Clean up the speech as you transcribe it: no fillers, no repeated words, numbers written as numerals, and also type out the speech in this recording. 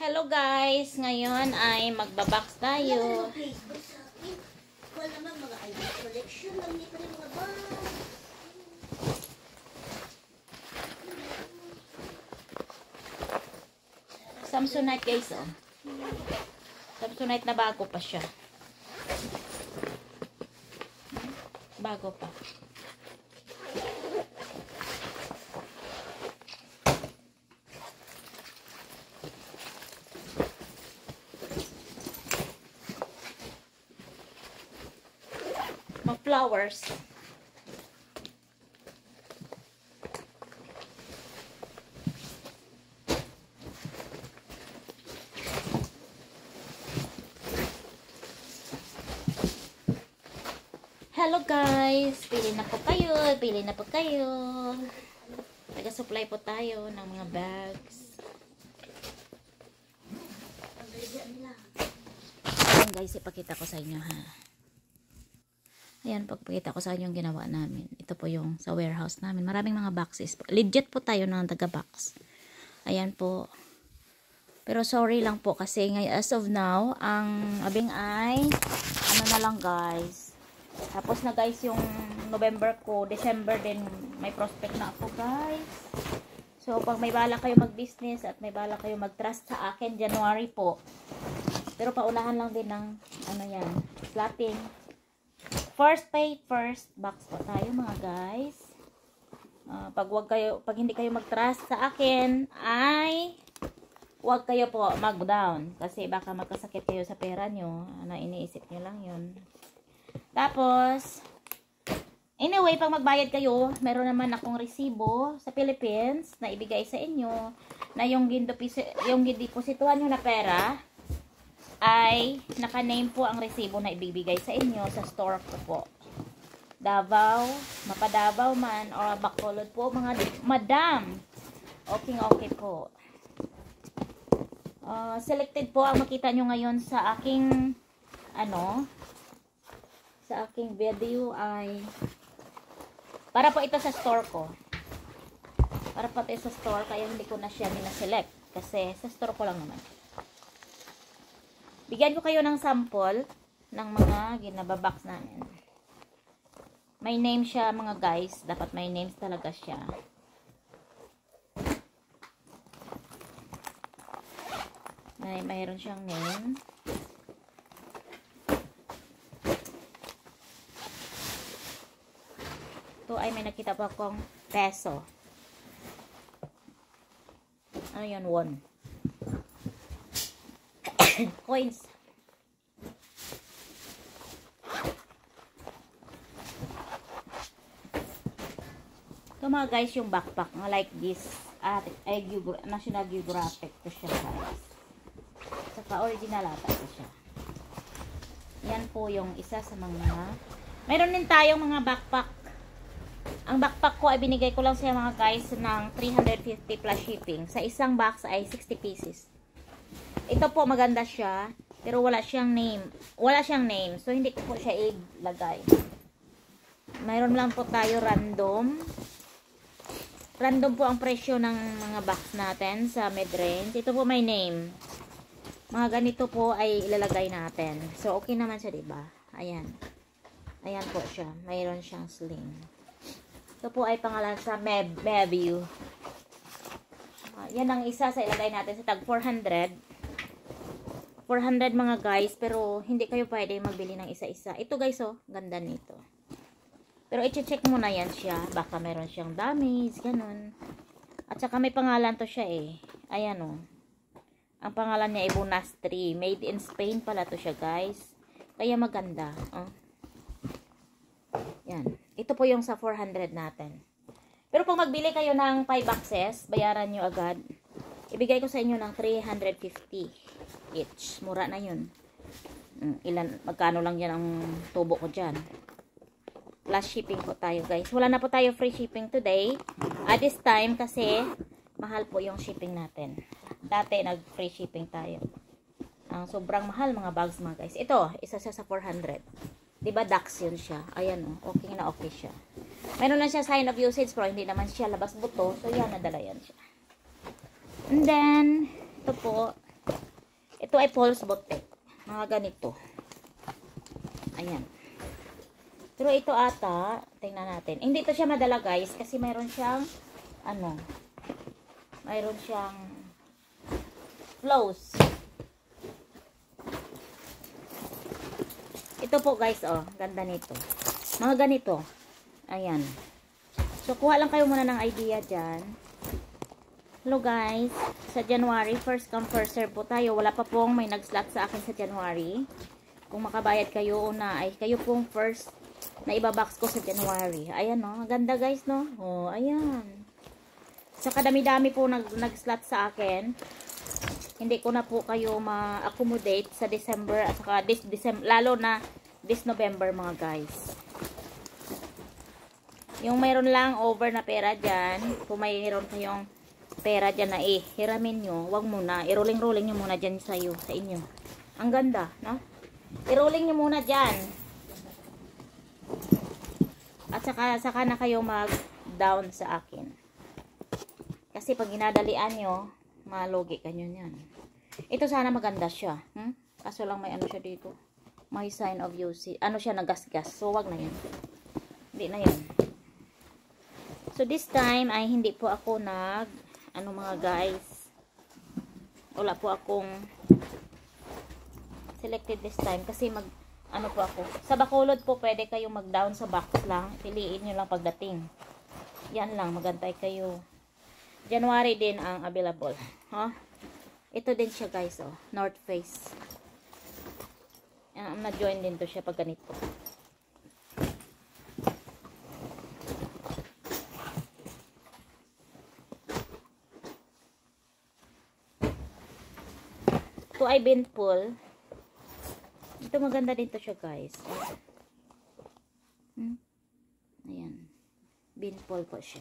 Hello guys! Ngayon ay magbabox tayo. Wala naman mga ID collection lang nito yung mga bag. Samsonite guys, oh. Samsonite na bago pa siya. Bago pa. Flowers. Hello guys, pili na po kayo, pili na po kayo. Taga-supply po tayo ng mga bags. Ayan guys, ipakita ko sa inyo ha. Ayan, pagpakita ko sa inyo yung ginawa namin. Ito po yung sa warehouse namin. Maraming mga boxes. Legit po tayo ng taga-box. Ayan po. Pero sorry lang po kasi as of now, ang abing ay, ano na lang guys. Tapos na guys yung November ko, December din may prospect na ako guys. So pag may bala kayo mag-business at may bala kayo mag-trust sa akin, January po. Pero paunahan lang din ng, ano yan, slapping. First pay, first box po tayo mga guys. Pag hindi kayo mag-trust sa akin, ay huwag kayo po mag-down. Kasi baka magkasakit kayo sa pera nyo. Na iniisip nyo lang yun. Tapos, anyway, pag magbayad kayo, meron naman akong resibo sa Philippines na ibigay sa inyo na yung gideposituhan nyo na pera ay naka-name po ang resibo na ibibigay sa inyo sa store ko po. Davao, Mapadavaw man, or Bacolod po, mga madam. Okay po. Selected po ang makita nyo ngayon sa aking, sa aking video ay, para po ito sa store ko. Para po ito sa store, kaya hindi ko na siya select kasi sa store ko lang naman. Bigyan ko kayo ng sample ng mga ginababox namin. May name siya mga guys. Dapat may names talaga siya. Mayroon siyang name. Ito ay may nakita pa akong peso. Ano yun? Won. Coins. Ito mga guys yung backpack nga like this at National Geographic to siya guys. Saka original ata to siya. Yan po yung isa sa mga mayroon din tayong mga backpack. Ang backpack ko ay binigay ko lang siya mga guys ng 350 plus shipping. Sa isang box ay 60 pieces. Ito po maganda siya, pero wala siyang name. Wala siyang name, so hindi ko po siya ilagay. Mayroon lang po tayo random. Random po ang presyo ng mga box natin sa mid-range. Ito po may name. Mga ganito po ay ilalagay natin. So okay naman siya, 'di ba? Ayan. Ayan po siya. Mayroon siyang sling. Ito po ay pangalan sa Meview. Yan ang isa sa ilagay natin sa tag 400. 400 mga guys, pero hindi kayo pwede magbili ng isa-isa. Ito guys, oh, ganda nito. Pero i-check muna yan siya. Baka meron siyang damage, ganun. At saka may pangalan to siya eh. Ayan oh. Ang pangalan niya ay Bonastri. Made in Spain pala to siya guys. Kaya maganda. Oh. Yan. Ito po yung sa 400 natin. Pero pag magbili kayo ng 5 boxes, bayaran nyo agad. Ibigay ko sa inyo ng 350 each. Mura na yun. Magkano lang yan ang tubo ko dyan. Plus shipping po tayo guys. Wala na po tayo free shipping today. At this time kasi mahal po yung shipping natin. Dati nag free shipping tayo. Ang sobrang mahal mga bags mga guys. Ito, isa siya sa 400. Diba Dax yun siya. Ayan o. Okay na okay siya. Meron na siya sign of usage pero hindi naman siya labas buto. So yan, nadala yan siya. And then, ito po. Ito ay false boutique. Mga ganito. Ayan. Pero ito ata, tingnan natin. Hindi to siya madala guys kasi mayroon siyang mayroon siyang flows. Ito po guys, oh, ganda nito. Mga ganito. Ayan. So kuha lang kayo muna ng idea diyan. Hello guys, sa January, first come first serve po tayo. Wala pa pong may nag-slot sa akin sa January. Kung makabayad kayo una ay kayo pong first na ibabox ko sa January. Ayan no, maganda guys no. Oh, ayan. Sa kadami-dami po nag-slot sa akin. Hindi ko na po kayo ma-accommodate sa December at saka December, lalo na this November mga guys. Yung mayroon lang over na pera dyan, kung mayroon kayong pera dyan na hiramin nyo, wag muna. I-rolling-rolling nyo muna dyan sa inyo. Ang ganda, no? I-rolling nyo muna dyan. At saka na kayo mag-down sa akin. Kasi pag ginadalian nyo, malugi kanyo yan. Ito sana maganda siya. Kaso lang may ano siya dito. May sign of UC. Ano siya, nagasgas. So, wag na yun. Hindi na yun. So, this time ay hindi po ako mga guys. Wala po akong selected this time. Kasi po ako. Sa Bacolod po, pwede kayong mag-down sa box lang. Piliin nyo lang pagdating. Yan lang, magantay kayo. January din ang available. Ito din siya guys, oh. North Face. Na-join din to siya pag ganito. Ito ay Binpool. Ito maganda dito siya guys. Ayan. Binpool po siya.